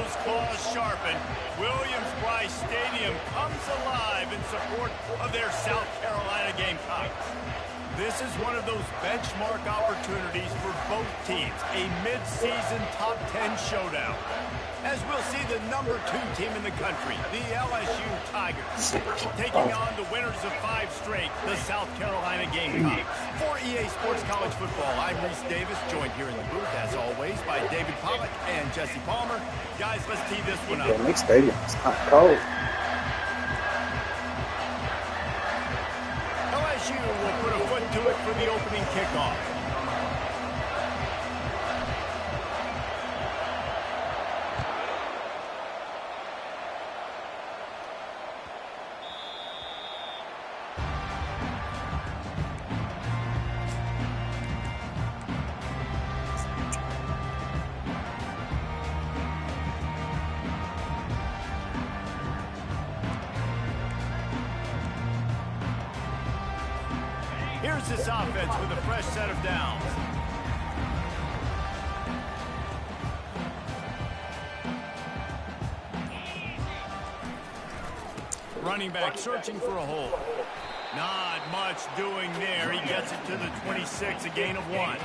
those claws sharpened, Williams-Brice Stadium comes alive in support of their South Carolina Gamecocks. This is one of those benchmark opportunities for both teams, a mid-season top 10 showdown. As we'll see the number 2 team in the country, the LSU Tigers, taking on the winners of 5 straight, the South Carolina Gamecocks. For EA Sports College Football, I'm Reese Davis, joined here in the booth, as always, by David Pollack and Jesse Palmer. Guys, let's tee this one up. Yeah, Nick Stadium, it's kind of cold. LSU will put a foot to it for the opening kickoff. Here's this offense with a fresh set of downs. Running back searching for a hole. Not much doing there. He gets it to the 26, a gain of 1.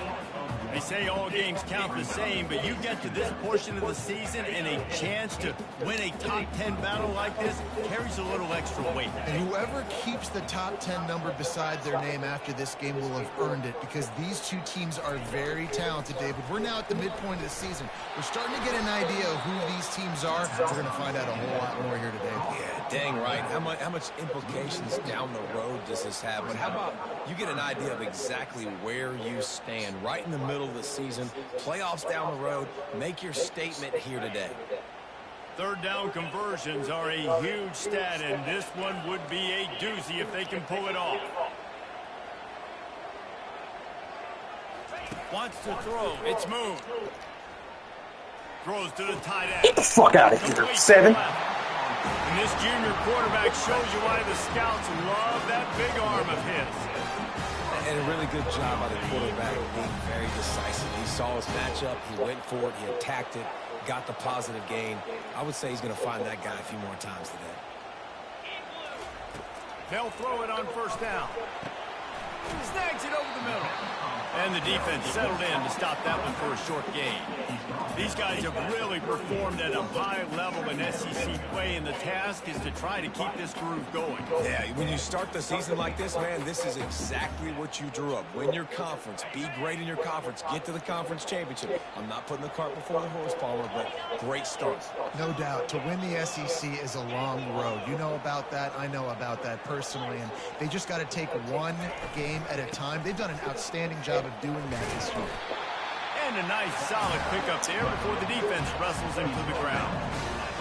They say all games count the same, but you get to this portion of the season and a chance to win a top 10 battle like this carries a little extra weight. And whoever keeps the top 10 number beside their name after this game will have earned it, because these two teams are very talented, David. We're now at the midpoint of the season. We're starting to get an idea of who these teams are. We're going to find out a whole lot more here today. Yeah, dang right. How much implications down the road does this have? But how about you get an idea of exactly where you stand right in the middle of the season, playoffs down the road, make your statement here today. Third down conversions are a huge stat, and this one would be a doozy if they can pull it off. Wants to throw. It's Moon. Throws to the tight end. Get the fuck out of here. 7. And this junior quarterback shows you why the scouts love that big arm of his. And a really good job by the quarterback being very decisive. He saw his matchup, he went for it, he attacked it, got the positive gain. I would say he's going to find that guy a few more times today. They'll throw it on first down. Snags it over the middle. And the defense settled in to stop that one for a short gain. These guys have really performed at a high level in SEC play, and the task is to try to keep this groove going. Yeah, when you start the season like this, man, this is exactly what you drew up. Win your conference, be great in your conference, get to the conference championship. I'm not putting the cart before the horse, Palmer, but great start. No doubt. To win the SEC is a long road. You know about that. I know about that personally. And they just got to take one game at a time. They've done an outstanding job of doing that this year. And a nice solid pickup there before the defense wrestles him to the ground.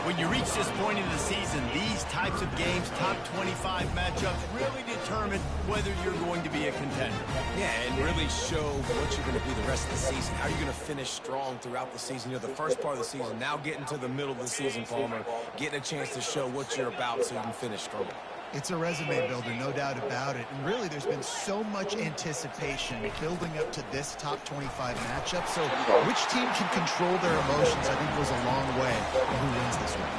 When you reach this point in the season, these types of games, top 25 matchups, really determine whether you're going to be a contender. Yeah, and really show what you're going to be the rest of the season. How you're going to finish strong throughout the season. You know, the first part of the season, now getting to the middle of the season, Palmer, getting a chance to show what you're about so you can finish strong. It's a resume builder, no doubt about it. And really, there's been so much anticipation building up to this top 25 matchup. So which team can control their emotions, I think, goes a long way in who wins this one.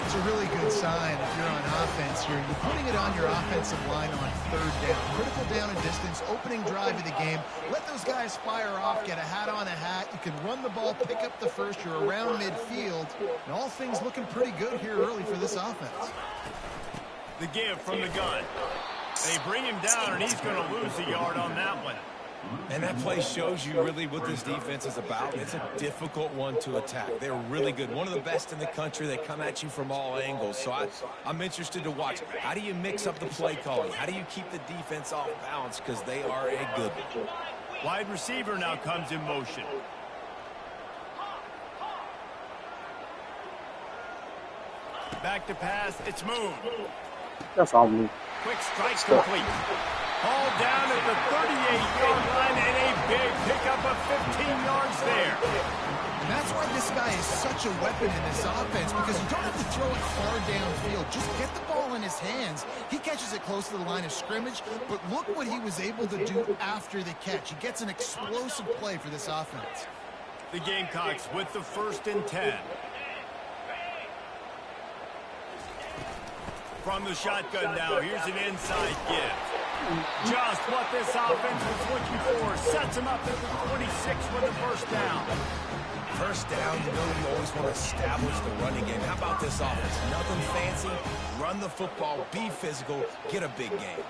It's a really good sign if you're on offense here. You're putting it on your offensive line on third down. Critical down and distance, opening drive of the game. Let those guys fire off, get a hat on a hat. You can run the ball, pick up the first. You're around midfield. And all things looking pretty good here early for this offense. The give from the gun. They bring him down, and he's going to lose a yard on that one. And that play shows you really what this defense is about. It's a difficult one to attack. They're really good. One of the best in the country. They come at you from all angles. So I'm interested to watch. How do you mix up the play calling? How do you keep the defense off balance? Because they are a good one. Wide receiver now comes in motion. Back to pass. It's Moon. That's all me. Quick strike complete. All down at the 38-yard line, and a big pickup of 15 yards there. And that's why this guy is such a weapon in this offense, because you don't have to throw it far downfield. Just get the ball in his hands. He catches it close to the line of scrimmage, but look what he was able to do after the catch. He gets an explosive play for this offense. The Gamecocks with the 1st and 10. From the shotgun now, here's an inside give. Just what this offense was looking for. Sets him up at the 26 with the first down. First down, you know you always want to establish the running game. How about this offense? Nothing fancy. Run the football, be physical, get a big game.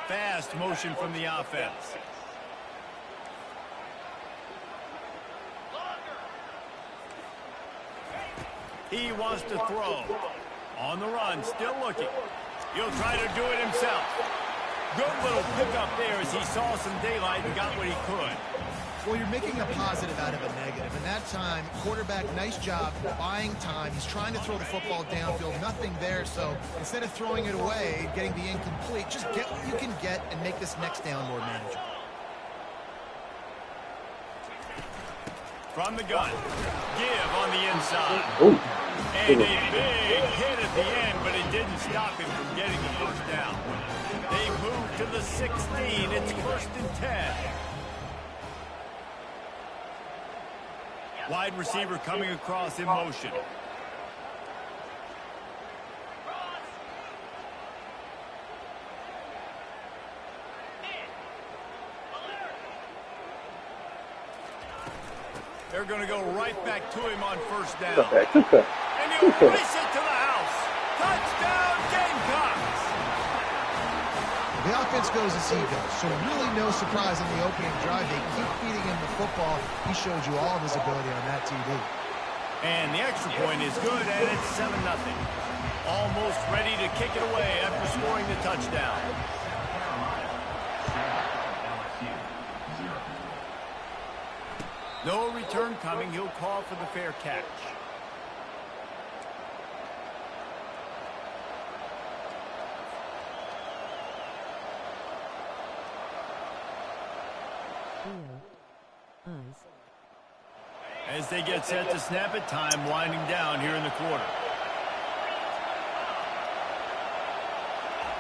Fast motion from the offense. He wants to throw. On the run, still looking. He'll try to do it himself. Good little pickup there as he saw some daylight and got what he could. Well, you're making a positive out of a negative. And that time, quarterback, nice job buying time. He's trying to throw the football downfield. Nothing there. So instead of throwing it away, getting the incomplete, just get what you can get and make this next down more manageable. From the gun. Give on the inside. Ooh. And a big hit at the end, but it didn't stop him from getting the first down. They move to the 16. It's 1st and 10. Wide receiver coming across in motion. They're going to go right back to him on first down. Okay, good cut. And he'll race it to the house. Touchdown, Gamecocks! The offense goes as he goes, so really no surprise on the opening drive. They keep feeding him the football. He showed you all of his ability on that TV. And the extra point is good, and it's 7-0. Almost ready to kick it away after scoring the touchdown. No return coming. He'll call for the fair catch. As they get set to snap it, time winding down here in the quarter.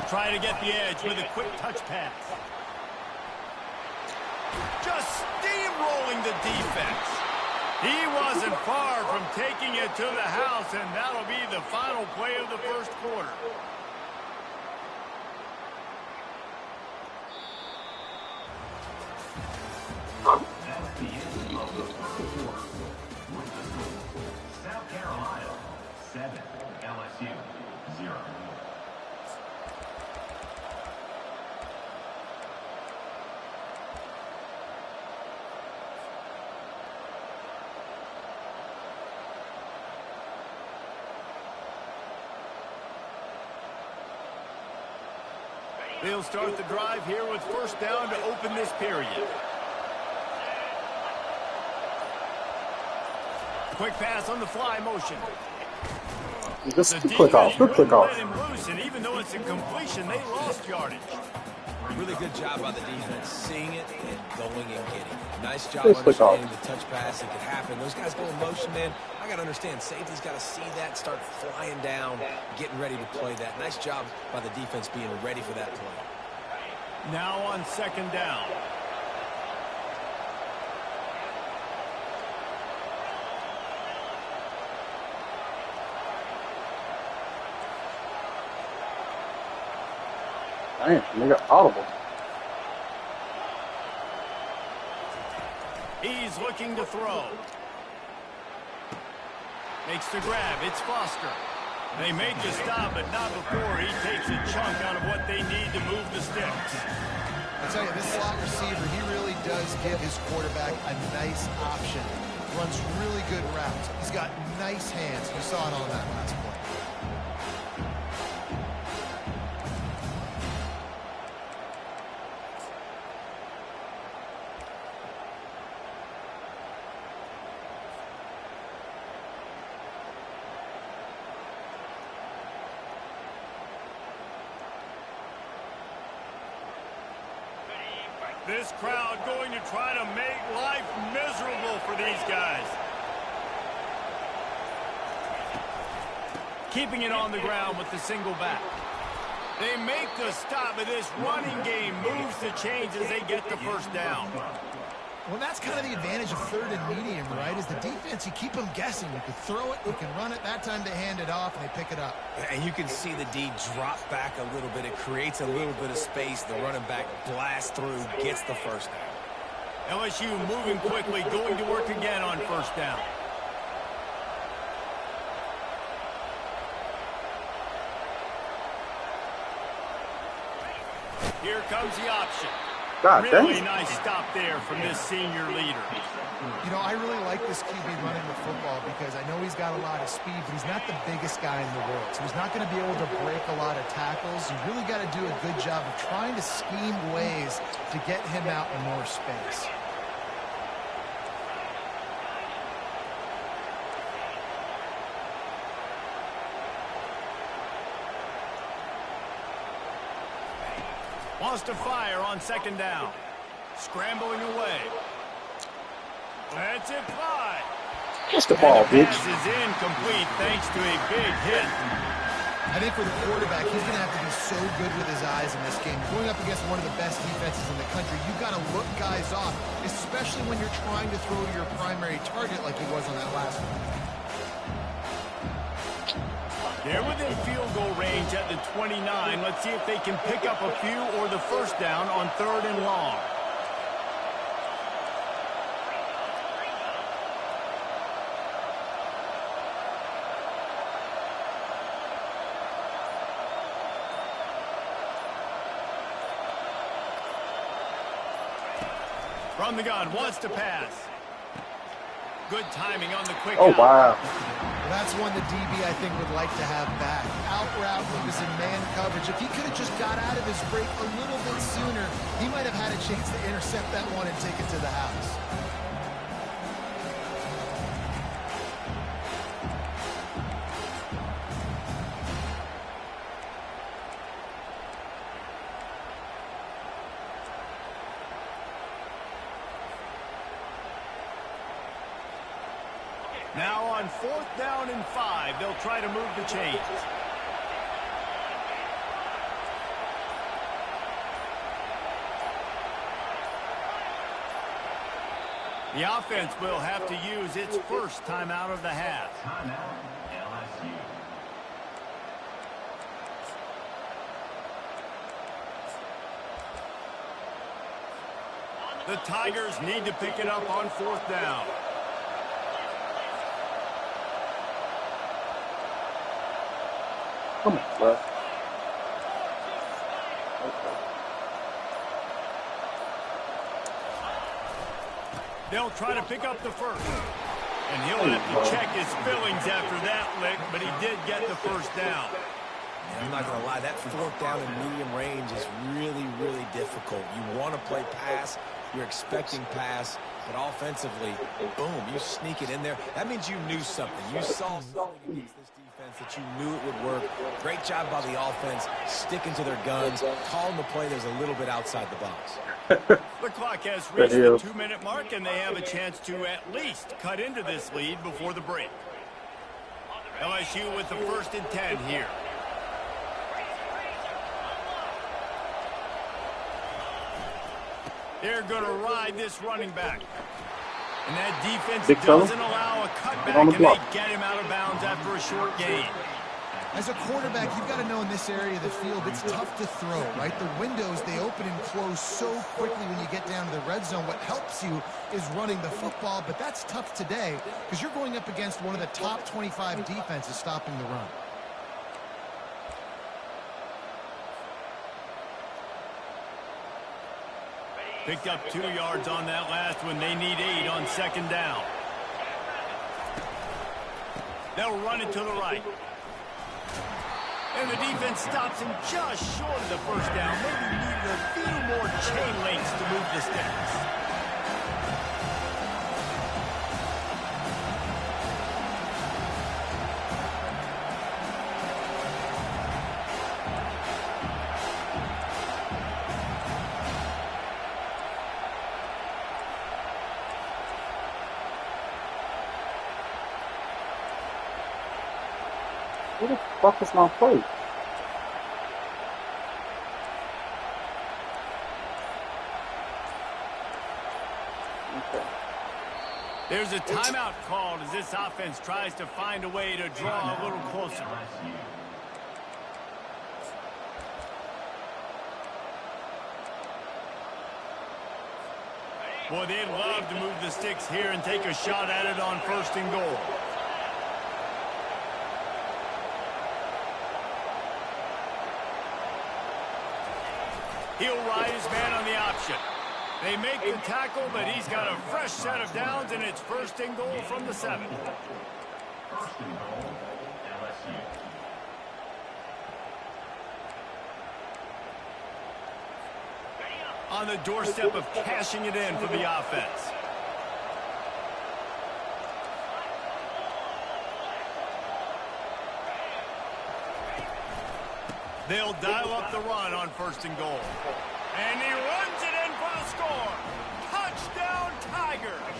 Try to get the edge with a quick touch pass. Just steamrolling the defense. He wasn't far from taking it to the house, and that'll be the final play of the first quarter. South Carolina 7, LSU 0. They'll start the drive here with first down to open this period. Quick pass on the fly motion. Just click off. Good click off. Let him loose, and even though it's a completion, they lost yardage. Really good job by the defense, seeing it and going and getting it. Nice job Please click off. understanding the touch pass that could happen. Those guys go in motion, man. I got to understand, safety's got to see that, start flying down, getting ready to play that. Nice job by the defense being ready for that play. Now on second down. Damn, nigga, audible. He's looking to throw. Makes the grab. It's Foster. They make the stop, but not before he takes a chunk out of what they need to move the sticks. I tell you, this slot receiver, he really does give his quarterback a nice option. Runs really good routes. He's got nice hands. You saw it on that last play. This crowd going to try to make life miserable for these guys. Keeping it on the ground with the single back. They make the stop, but this running game moves the chains as they get the first down. Well, that's kind of the advantage of third and medium, right? Is the defense, you keep them guessing. You can throw it, you can run it. That time they hand it off and they pick it up. And you can see the D drop back a little bit. It creates a little bit of space. The running back blasts through, gets the first down. LSU moving quickly, going to work again on first down. Here comes the option. God, really nice stop there from this senior leader. You know, I really like this QB running the football because I know he's got a lot of speed, but he's not the biggest guy in the world. So he's not going to be able to break a lot of tackles. You really got to do a good job of trying to scheme ways to get him out in more space. Wants to fire on second down. Scrambling away. Let's it fly. What's the ball, bitch? Pass is incomplete thanks to a big hit. I think for the quarterback, he's going to have to be so good with his eyes in this game. Going up against one of the best defenses in the country, you've got to look guys off, especially when you're trying to throw to your primary target like he was on that last one. They're within field goal range at the 29. Let's see if they can pick up a few or the first down on third and long. From the gun, wants to pass. Good timing on the quick Oh, out. wow. That's one the DB, I think, would like to have back. Out route, he was in man coverage. If he could have just got out of his break a little bit sooner, he might have had a chance to intercept that one and take it to the house. Now on fourth down and 5, they'll try to move the chains. The offense will have to use its first timeout of the half. Timeout, LSU. The Tigers need to pick it up on fourth down. Come on, bro. They'll try to pick up the first. And he'll have to check his fillings after that lick, but he did get the first down. I'm not going to lie, that fourth down in medium range is really, really difficult. You want to play pass, you're expecting pass, but offensively, boom, you sneak it in there. That means you knew something. You saw something against this defense that you knew it would work. Great job by the offense, sticking to their guns, calling the play there's a little bit outside the box. The clock has reached the 2-minute mark, and they have a chance to at least cut into this lead before the break. LSU with the 1st and 10 here. They're going to ride this running back. And that defense doesn't allow a cutback, and they get him out of bounds after a short gain. As a quarterback, you've got to know in this area of the field, it's tough to throw, right? The windows, they open and close so quickly when you get down to the red zone. What helps you is running the football, but that's tough today because you're going up against one of the top 25 defenses stopping the run. Picked up 2 yards on that last one. They need 8 on second down. They'll run it to the right. And the defense stops him just short of the first down. Maybe needed a few more chain links to move the sticks. Who the fuck is my plate? Okay. There's a timeout called as this offense tries to find a way to draw a little closer. Boy, they'd love to move the sticks here and take a shot at it on 1st and goal. He'll ride his man on the option. They make the tackle, but he's got a fresh set of downs, and it's 1st and goal from the 7. 1st and goal, LSU. On the doorstep of cashing it in for the offense. They'll dial up the run on 1st and goal. And he runs it in for the score. Touchdown, Tigers.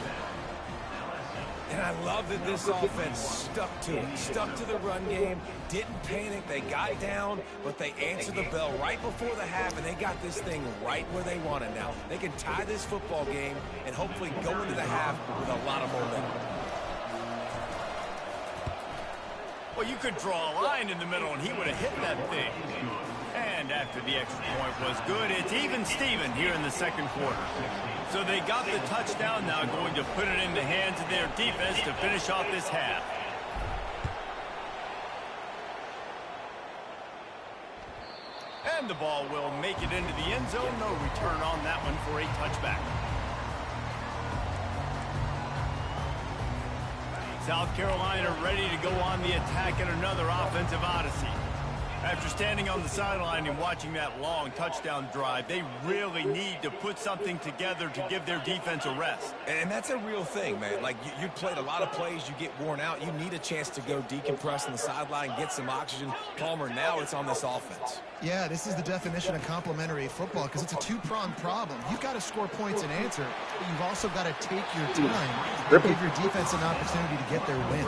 And I love that this offense stuck to it, stuck to the run game, didn't panic. They got down, but they answered the bell right before the half, and they got this thing right where they want it now. They can tie this football game and hopefully go into the half with a lot of momentum. Well, you could draw a line in the middle, and he would have hit that thing. And after the extra point was good, it's even Steven here in the 2nd quarter. So they got the touchdown, now going to put it in the hands of their defense to finish off this half. And the ball will make it into the end zone. No return on that one for a touchback. South Carolina ready to go on the attack in another offensive odyssey. After standing on the sideline and watching that long touchdown drive, they really need to put something together to give their defense a rest. And that's a real thing, man. Like, you played a lot of plays, you get worn out. You need a chance to go decompress on the sideline, get some oxygen. Palmer, now it's on this offense. Yeah, this is the definition of complementary football because it's a two-pronged problem. You've got to score points and answer, but you've also got to take your time and give your defense an opportunity to get their win.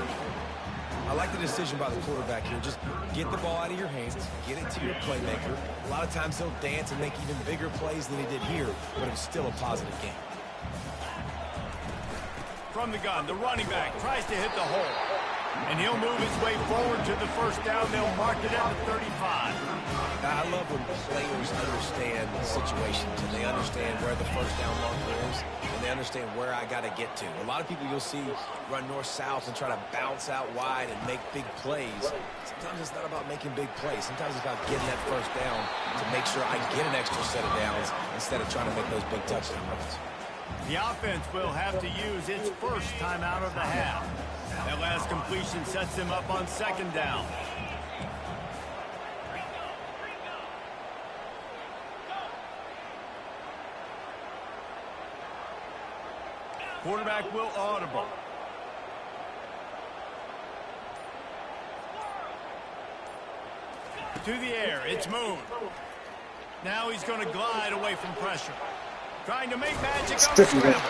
I like the decision by the quarterback here. Just get the ball out of your hands, get it to your playmaker. A lot of times he'll dance and make even bigger plays than he did here, but it was still a positive game. From the gun, the running back tries to hit the hole. And he'll move his way forward to the 1st down. They'll mark it at the 35. I love when players understand situations and they understand where the 1st down marker is and they understand where I got to get to. A lot of people you'll see run north-south and try to bounce out wide and make big plays. Sometimes it's not about making big plays. Sometimes it's about getting that 1st down to make sure I get an extra set of downs instead of trying to make those big touchdown runs. The offense will have to use its 1st timeout of the half. That last completion sets them up on 2nd down. Quarterback will audible. To the air, it's Moon. Now he's going to glide away from pressure. Trying to make magic on the scramble.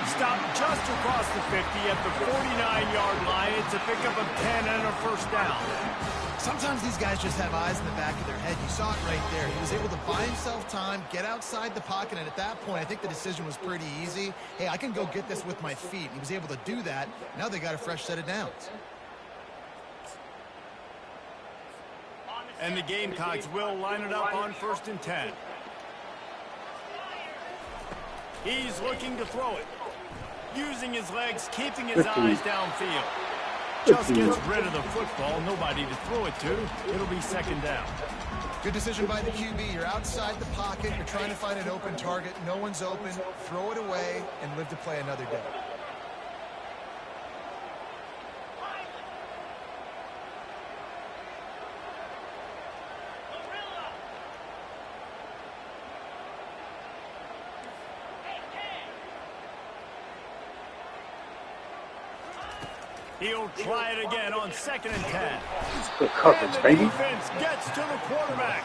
Stopped just across the 50 at the 49-yard line. It's a pickup of 10 and a 1st down. Sometimes these guys just have eyes in the back of their head. You saw it right there. He was able to buy himself time, get outside the pocket, and at that point, I think the decision was pretty easy. Hey, I can go get this with my feet. He was able to do that. Now they got a fresh set of downs. And the Gamecocks will line it up on 1st and 10. He's looking to throw it. Using his legs, keeping his eyes downfield. Just gets rid of the football. Nobody to throw it to. It'll be 2nd down. Good decision by the QB. You're outside the pocket. You're trying to find an open target. No one's open. Throw it away and live to play another day. He'll try it again on 2nd and 10. Good coverage, and the baby. defense gets to the quarterback.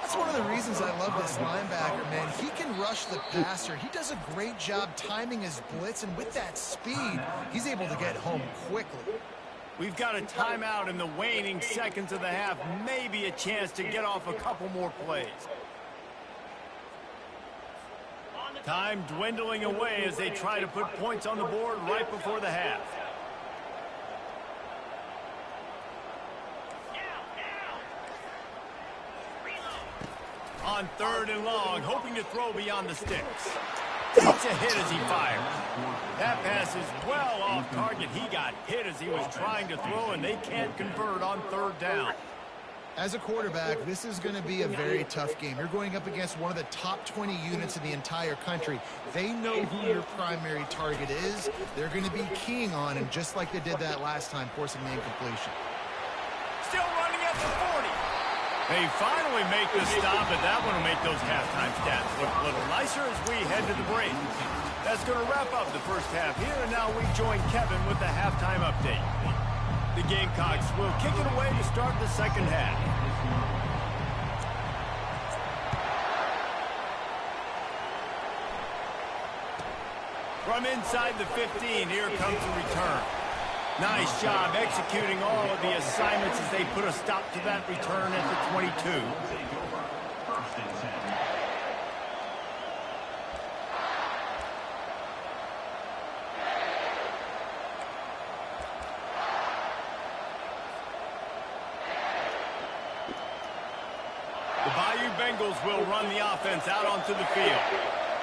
That's one of the reasons I love this linebacker, man. He can rush the passer. He does a great job timing his blitz, and with that speed, he's able to get home quickly. We've got a timeout in the waning seconds of the half. Maybe a chance to get off a couple more plays. Time dwindling away as they try to put points on the board right before the half. On 3rd and long, hoping to throw beyond the sticks. Takes a hit as he fires. That pass is well off target. He got hit as he was trying to throw, and they can't convert on 3rd down. As a quarterback, this is going to be a very tough game. You're going up against one of the top 20 units in the entire country. They know who your primary target is. They're going to be keying on him, just like they did that last time, forcing the incompletion. Still running at the 40. They finally make the stop, but that one will make those halftime stats look a little nicer as we head to the break. That's going to wrap up the first half here, and now we join Kevin with the halftime update. The Gamecocks will kick it away to start the second half. From inside the 15, here comes the return. Nice job executing all of the assignments as they put a stop to that return at the 22. First and 10. The Bayou Bengals will run the offense out onto the field.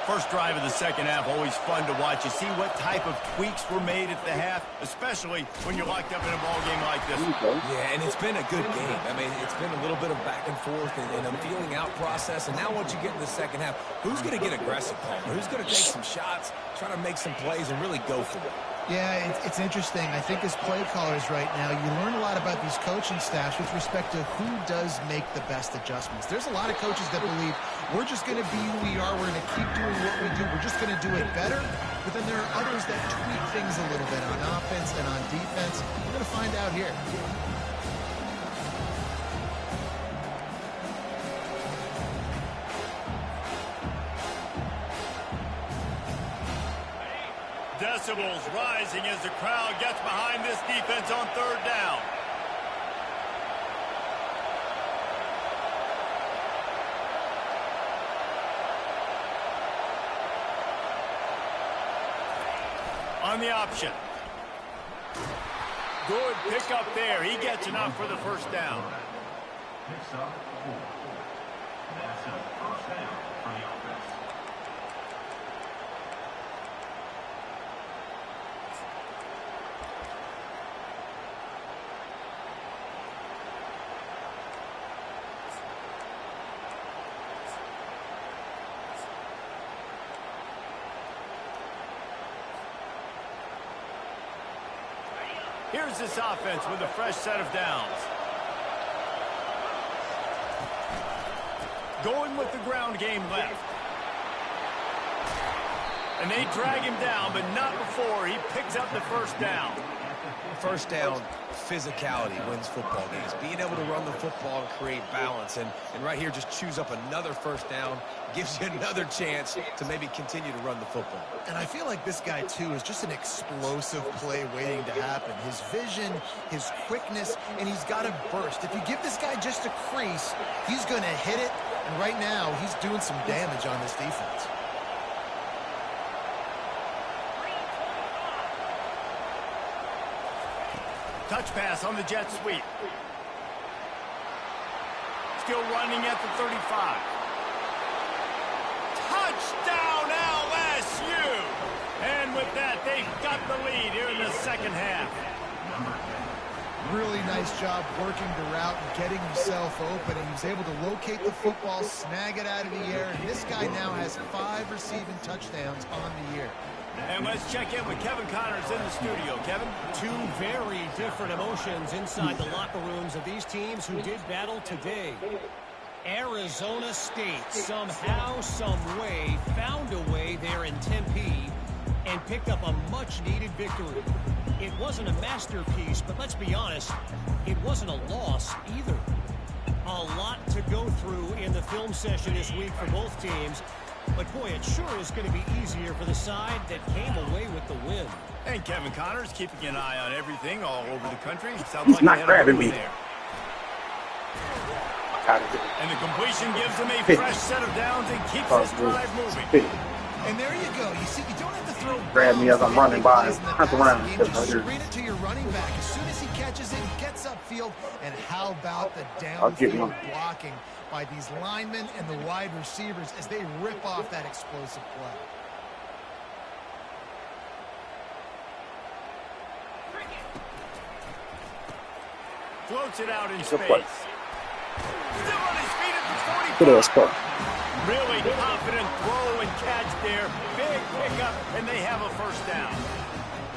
First drive of the second half, always fun to watch. You see what type of tweaks were made at the half, especially when you're locked up in a ball game like this. Yeah, and it's been a good game. I mean, it's been a little bit of back and forth and a feeling out process. And now once you get in the second half, who's going to get aggressive, Palmer? Who's going to take some shots, try to make some plays, and really go for it? Yeah, it's interesting. I think as play callers right now, you learn a lot about these coaching staffs with respect to who does make the best adjustments. There's a lot of coaches that believe we're just going to be who we are. We're going to keep doing what we do. We're just going to do it better. But then there are others that tweak things a little bit on offense and on defense. We're going to find out here. Decibels rising as the crowd gets behind this defense on 3rd down. On the option. Good pickup there. He gets enough for the first down. Picks up 4. That's a first down for the offense. Here's this offense with a fresh set of downs. Going with the ground game left. And they drag him down, but not before he picks up the first down. First down, physicality wins football games. Being able to run the football and create balance. And right here, just choose up another first down. Gives you another chance to maybe continue to run the football. And I feel like this guy, too, is just an explosive play waiting to happen. His vision, his quickness, and he's got a burst. If you give this guy just a crease, he's going to hit it. And right now, he's doing some damage on this defense. Touch pass on the jet sweep. Still running at the 35. Touchdown LSU! And with that, they've got the lead here in the second half. Really nice job working the route and getting himself open. And he was able to locate the football, snag it out of the air. And this guy now has 5 receiving touchdowns on the year. And let's check in with Kevin Connors in the studio. Kevin? Two very different emotions inside the locker rooms of these teams who did battle today. Arizona State somehow, some way, found a way there in Tempe and picked up a much-needed victory. It wasn't a masterpiece, but let's be honest, it wasn't a loss either. A lot to go through in the film session this week for both teams. But, boy, it sure is going to be easier for the side that came away with the win. And Kevin Connors keeping an eye on everything all over the country. Sounds He's like not they had a grabbing good me. one there. Got it. And the completion gives them a 50. fresh set of downs and keeps Oh, this drive moving. 50. And there you go. You see, you don't have to throw Grab me as I'm running by. Hunt around. Just screen it to your running back. As soon as he catches it, he gets upfield. And how about the downfield blocking by these linemen and the wide receivers as they rip off that explosive play. Floats it out in Good space. play. Still on his feet at Good the ass 45. play. Really confident throw and catch there. Big pickup, and they have a first down.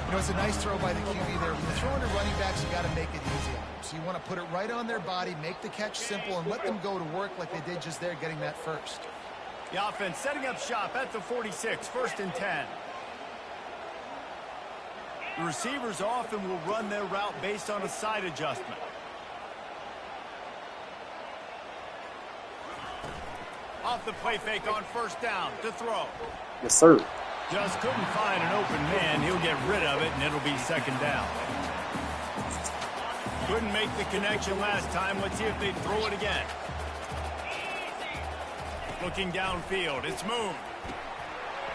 You know, it's a nice throw by the QB there. When you're throwing to running backs, you got to make it easy on them. So you want to put it right on their body, make the catch simple, and let them go to work like they did just there, getting that first. The offense setting up shop at the 46, 1st and 10. The receivers often will run their route based on a side adjustment. Off the play fake on 1st down to throw. Yes, sir. Just couldn't find an open man. He'll get rid of it, and it'll be 2nd down. Couldn't make the connection last time. Let's see if they throw it again. Looking downfield. It's Moon.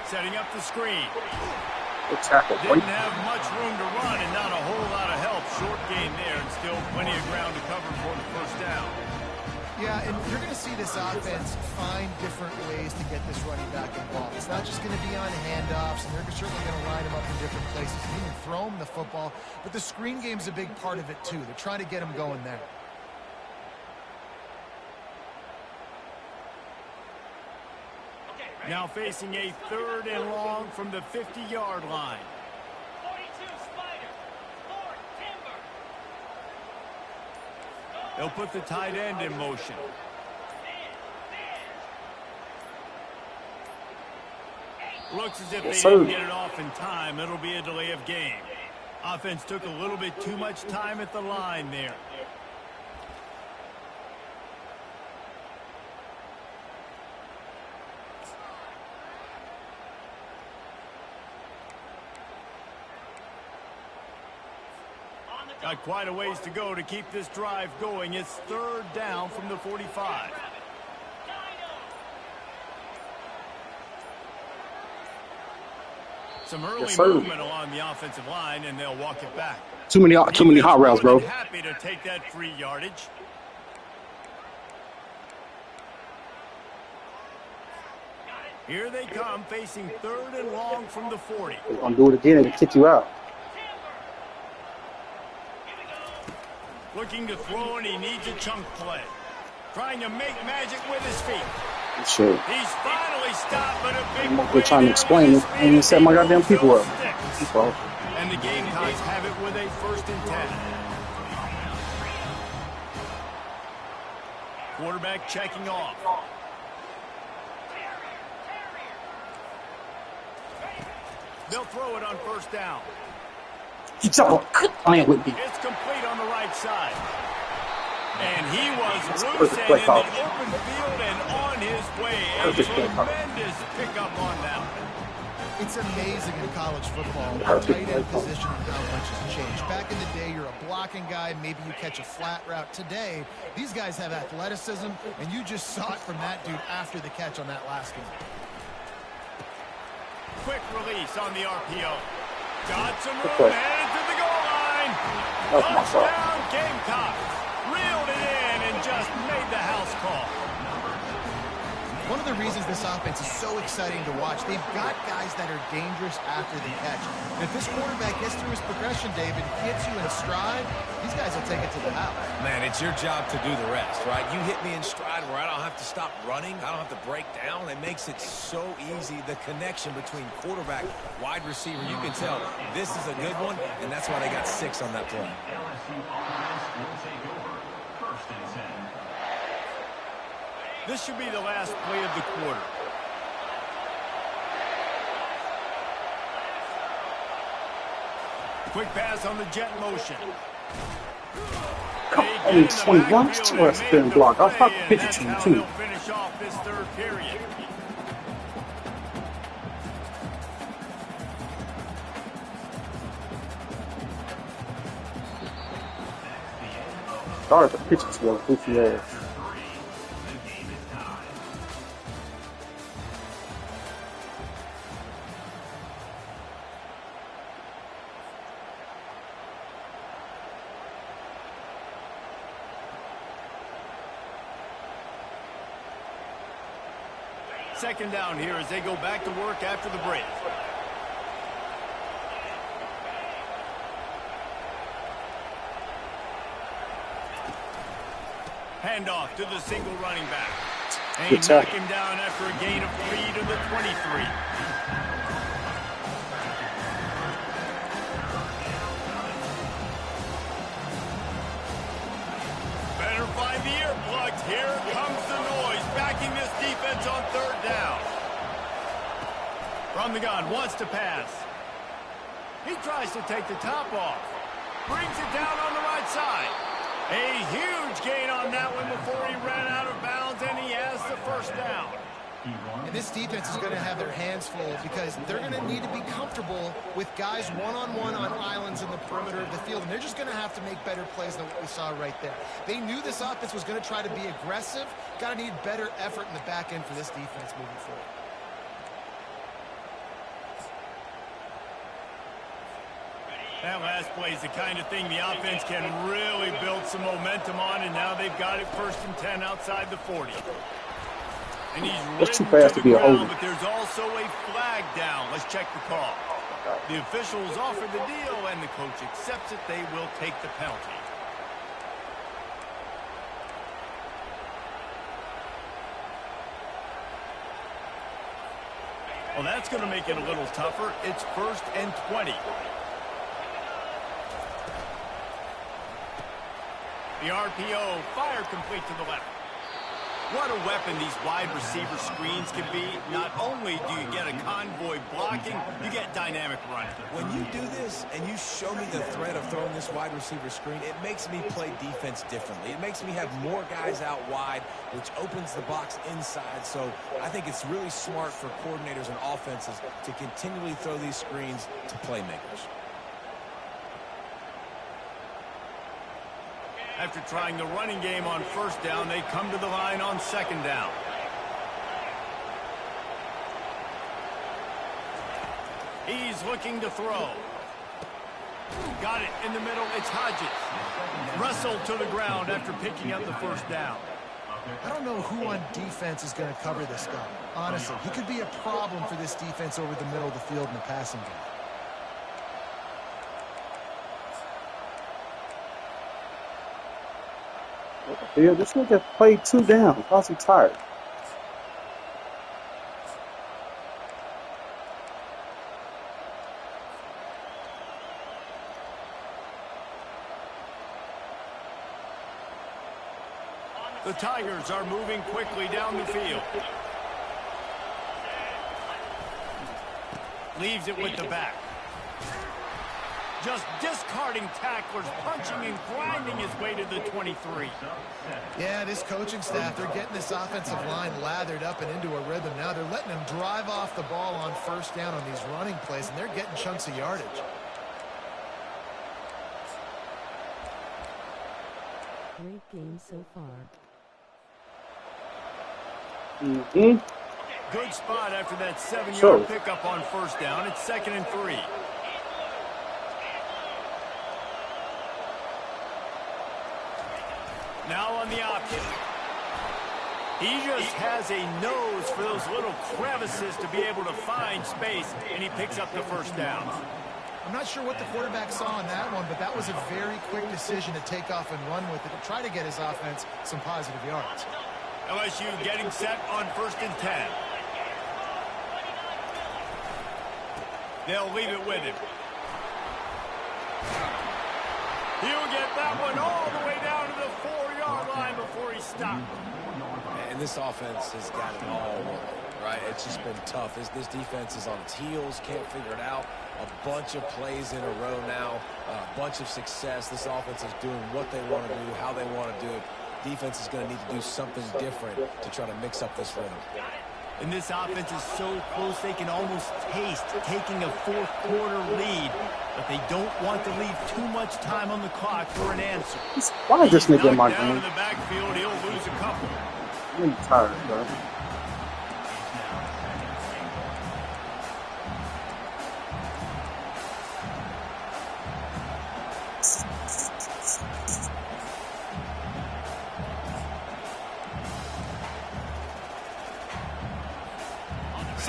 Setting up the screen. Good tackle. Didn't have much room to run and not a whole lot of help. Short game there and still plenty of ground to cover for the 1st down. Yeah, and you're going to see this offense find different ways to get this running back involved. It's not just going to be on handoffs, and they're certainly going to line him up in different places and even throw him the football. But the screen game's a big part of it, too. They're trying to get him going there. Now facing a 3rd and long from the 50-yard line. They'll put the tight end in motion. Looks as if they didn't get it off in time. It'll be a delay of game. Offense took a little bit too much time at the line there. Got quite a ways to go to keep this drive going. It's 3rd down from the 45. Some early movement along the offensive line, and they'll walk it back. Too many hot routes, bro. Happy to take that free yardage. Here they come, facing 3rd and long from the 40. They're gonna do it again and kick you out. Looking to throw, and he needs a chunk play. Trying to make magic with his feet. Sure. He's finally stopped, but a big I'm good trying to explain it. I ain't set my goddamn people up. And the Gamecocks have it with a 1st and 10. Quarterback checking off. They'll throw it on 1st down. He's up playing with me. It's complete on the right side. And he was loose Perfect and play in call. the open field and on his way. A Perfect play call. tremendous pickup on that one. It's amazing in college football, the Perfect tight end play call. position and how much has changed. Back in the day, you're a blocking guy. Maybe you catch a flat route. Today, these guys have athleticism, and you just saw it from that dude after the catch on that last one. Quick release on the RPO. Got some room, play. headed to the goal line. That's my fault. Touchdown, Gamecock. Reeled it in and just made the house call. One of the reasons this offense is so exciting to watch, they've got guys that are dangerous after the catch. And if this quarterback gets through his progression, David, gets you in stride, these guys will take it to the house. Man, it's your job to do the rest, right? You hit me in stride where I don't have to stop running. I don't have to break down. It makes it so easy. The connection between quarterback, wide receiver, you can tell this is a good one, and that's why they got 6 on that play. LSU offense will take over. 1st and 10. This should be the last play of the quarter. Quick pass on the jet motion. Come on, 21. Still has to been blocked. I thought the pitch to you, too. They'll finish off this 3rd period. Started the pitch to a goofy ass. second down here as they go back to work after the break. Handoff to the single running back. And he knocked him down after a gain of 3 to the 23. Better find the earplugs. Here comes the noise, backing this defense on third down. From the gun, wants to pass. He tries to take the top off. Brings it down on the right side. A huge gain on that one before he ran out of bounds, and he has the first down. And this defense is going to have their hands full because they're going to need to be comfortable with guys one-on-one on islands in the perimeter of the field, and they're just going to have to make better plays than what we saw right there. They knew this offense was going to try to be aggressive. Got to need better effort in the back end for this defense moving forward. That last play is the kind of thing the offense can really build some momentum on, and now they've got it 1st and 10 outside the 40. And he's ridden to the ground, but there's also a flag down. Let's check the call. The officials offer the deal, and the coach accepts it. They will take the penalty. Well, that's going to make it a little tougher. It's 1st and 20. The RPO, fire complete to the left. What a weapon these wide receiver screens can be. Not only do you get a convoy blocking, you get dynamic running. When you do this and you show me the threat of throwing this wide receiver screen, it makes me play defense differently. It makes me have more guys out wide, which opens the box inside. So I think it's really smart for coordinators and offenses to continually throw these screens to playmakers. After trying the running game on 1st down, they come to the line on 2nd down. He's looking to throw. Got it in the middle. It's Hodges. Wrestled to the ground after picking up the 1st down. I don't know who on defense is going to cover this guy. Honestly, he could be a problem for this defense over the middle of the field in the passing game. Yeah, this nigga played 2 down. How's he tired? The Tigers are moving quickly down the field. Leaves it with the back. Just discarding tacklers, punching and grinding his way to the 23. Yeah, this coaching staff, they're getting this offensive line lathered up and into a rhythm. Now they're letting them drive off the ball on 1st down on these running plays, and they're getting chunks of yardage. Great game so far. Good spot after that 7-yard pickup on 1st down. It's 2nd and 3. Now on the option. He just has a nose for those little crevices to be able to find space, and he picks up the 1st down. I'm not sure what the quarterback saw on that one, but that was a very quick decision to take off and run with it to try to get his offense some positive yards. LSU getting set on 1st and 10. They'll leave it with him. He'll get that one all the way down to the 4-yard line before he stopped. And this offense has got it all wrong, right? It's just been tough. This defense is on its heels, can't figure it out. A bunch of plays in a row now, a bunch of success. This offense is doing what they want to do, how they want to do it. Defense is going to need to do something different to try to mix up this rhythm. And this offense is so close they can almost taste taking a 4th-quarter lead, but they don't want to leave too much time on the clock for an answer. Why is this nigga in my down game? in the backfield, he'll lose a couple. I'm tired, bro.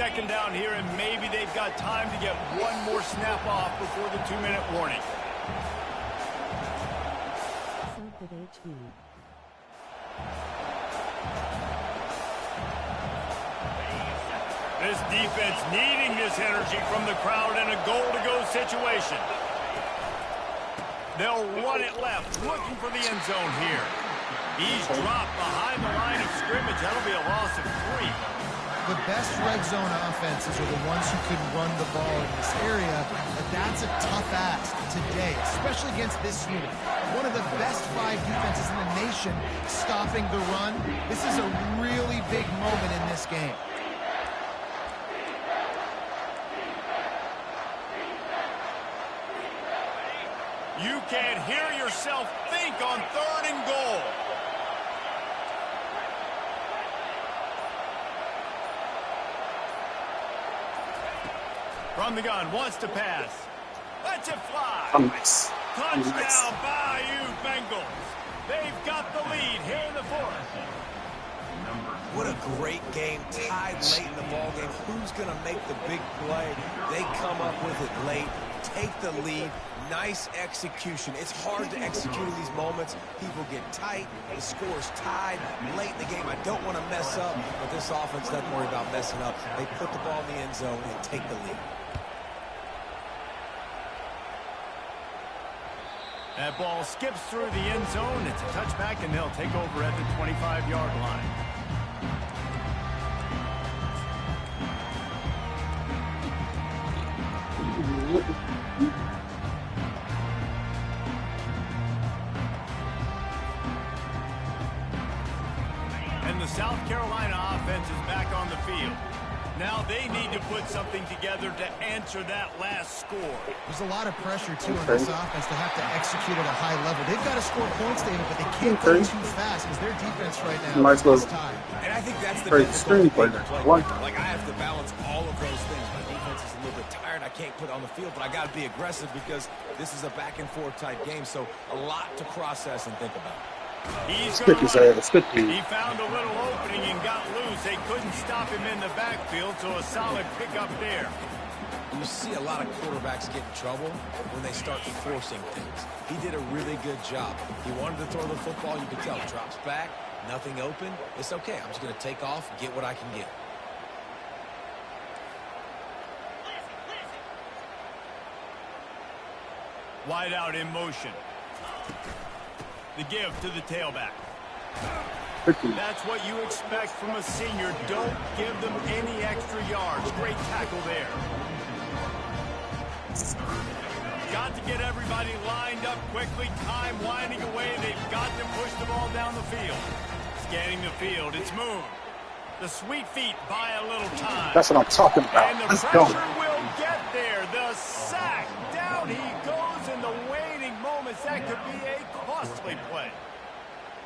second down here, and maybe they've got time to get one more snap off before the 2-minute warning. South at HV. This defense needing this energy from the crowd in a goal-to-go situation. They'll run it left, looking for the end zone here. He's dropped behind the line of scrimmage. That'll be a loss of 3. The best red zone offenses are the ones who can run the ball in this area, but that's a tough ask today, especially against this unit. One of the best 5 defenses in the nation stopping the run. This is a really big moment in this game. You can't hear yourself think on 3rd and goal. From the gun, wants to pass. Lets it fly. Touchdown, Bayou Bengals. They've got the lead here in the 4th. What a great game, tied late in the ballgame. Who's going to make the big play? They come up with it late, take the lead. Nice execution. It's hard to execute in these moments. People get tight. The score's tied late in the game. I don't want to mess up, but this offense doesn't worry about messing up. They put the ball in the end zone and take the lead. That ball skips through the end zone. It's a touchback, and they'll take over at the 25-yard line. And the South Carolina offense is back on the field. Now they need to put something together to answer that last score. There's a lot of pressure, too, on this offense to have to execute at a high level. They've got to score points, David, but they can't go too fast because their defense right now is tied. And I think that's the extreme play. Like I have to balance all of those things. My defense is a little bit tired. I can't put it on the field, but I got to be aggressive because this is a back-and-forth type game, so a lot to process and think about. He's Stick his ass. Stick his. He found a little opening and got loose. They couldn't stop him in the backfield, so a solid pickup there. You see a lot of quarterbacks get in trouble when they start forcing things. He did a really good job. He wanted to throw the football. You could tell. Drops back, nothing open. It's okay. I'm just going to take off, get what I can get. Wide out in motion. The give to the tailback. That's what you expect from a senior. Don't give them any extra yards. Great tackle there. Got to get everybody lined up quickly. Time winding away. They've got to push the ball down the field. Scanning the field. It's Moon. The sweet feet buy a little time. That's what I'm talking about. And the Let's pressure go. will get there. The sack. Down he goes in the waiting moments. That could be a costly play.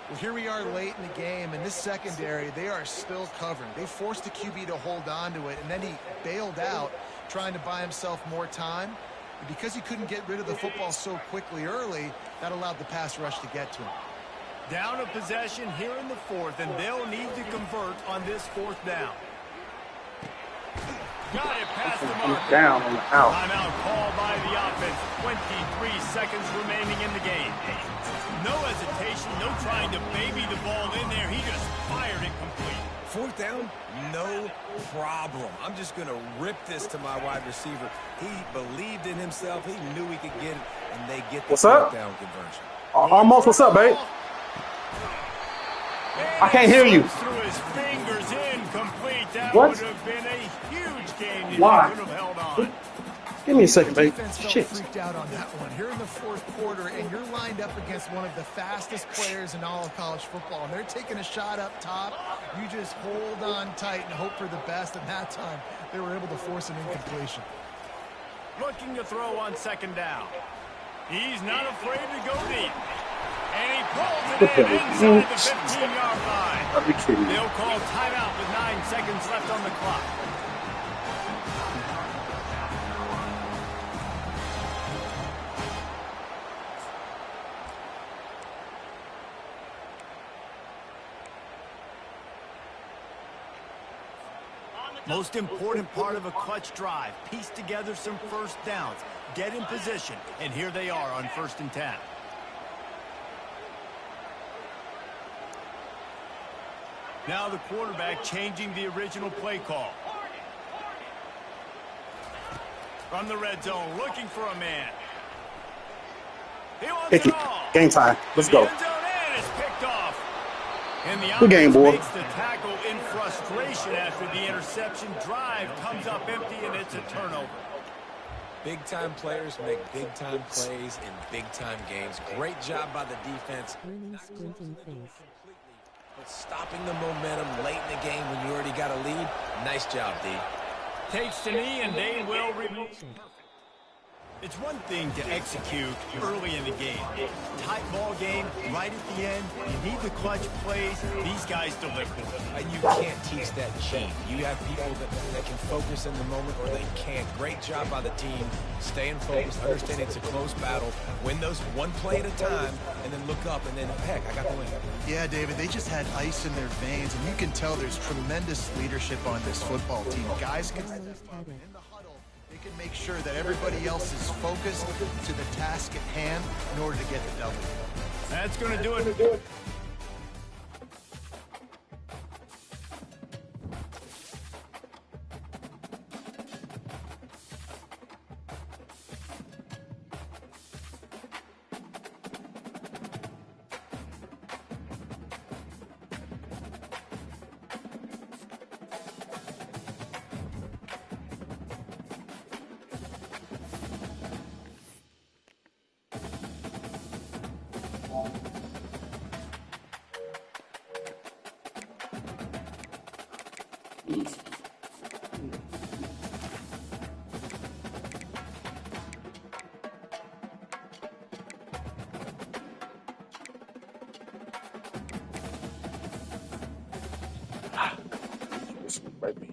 Well, here we are late in the game, and this secondary, they are still covering. They forced the QB to hold on to it, and then he bailed out trying to buy himself more time. And because he couldn't get rid of the football so quickly early, that allowed the pass rush to get to him. Down a possession here in the 4th, and they'll need to convert on this 4th down. Got it past the mark. Down on the out. Timeout called by the offense. 23 seconds remaining in the game. No hesitation, no trying to baby the ball in there. He just fired it complete. 4th down, no problem. I'm just going to rip this to my wide receiver. He believed in himself. He knew he could get it, and they get the 4th down conversion. Almost. What's up, babe? I can't hear you. Through his fingers, incomplete. That What? would have been a huge game if Why? he could have held on. Give me a second, babe. Defense felt Shit. freaked out on that one. Here in the 4th quarter, and you're lined up against one of the fastest players in all of college football, and they're taking a shot up top. You just hold on tight and hope for the best, and that time they were able to force an incompletion. Looking to throw on 2nd down. He's not afraid to go deep. And he pulls it in inside the 15-yard line. Are you kidding me? They'll call timeout with 9 seconds left on the clock. Most important part of a clutch drive. Piece together some first downs. Get in position. And here they are on 1st and 10. Now the quarterback changing the original play call. From the red zone, looking for a man. He wants Picky. it all. Game time. Let's The go. end zone and it's picked off. And the Good game, offense boy. makes the tackle in frustration after the interception. Drive comes up empty, and it's a turnover. Big-time players make big-time plays in big-time games. Great job by the defense. Running sprinting face. But stopping the momentum late in the game when you already got a lead, nice job, D. Takes the knee, and they will remove. It's one thing to execute early in the game. Tight ball game, right at the end. You need the clutch plays. These guys deliver. And you can't teach that gene. You have people that can focus in the moment or they can't. Great job by the team. Staying focused, understanding it's a close battle. Win those one play at a time, and then look up, and then, heck, I got the win. Yeah, David, they just had ice in their veins, and you can tell there's tremendous leadership on this football team. Guys can step up in the huddle. They can make sure that everybody else is focused to the task at hand in order to get the W. That's going to do it. Baby.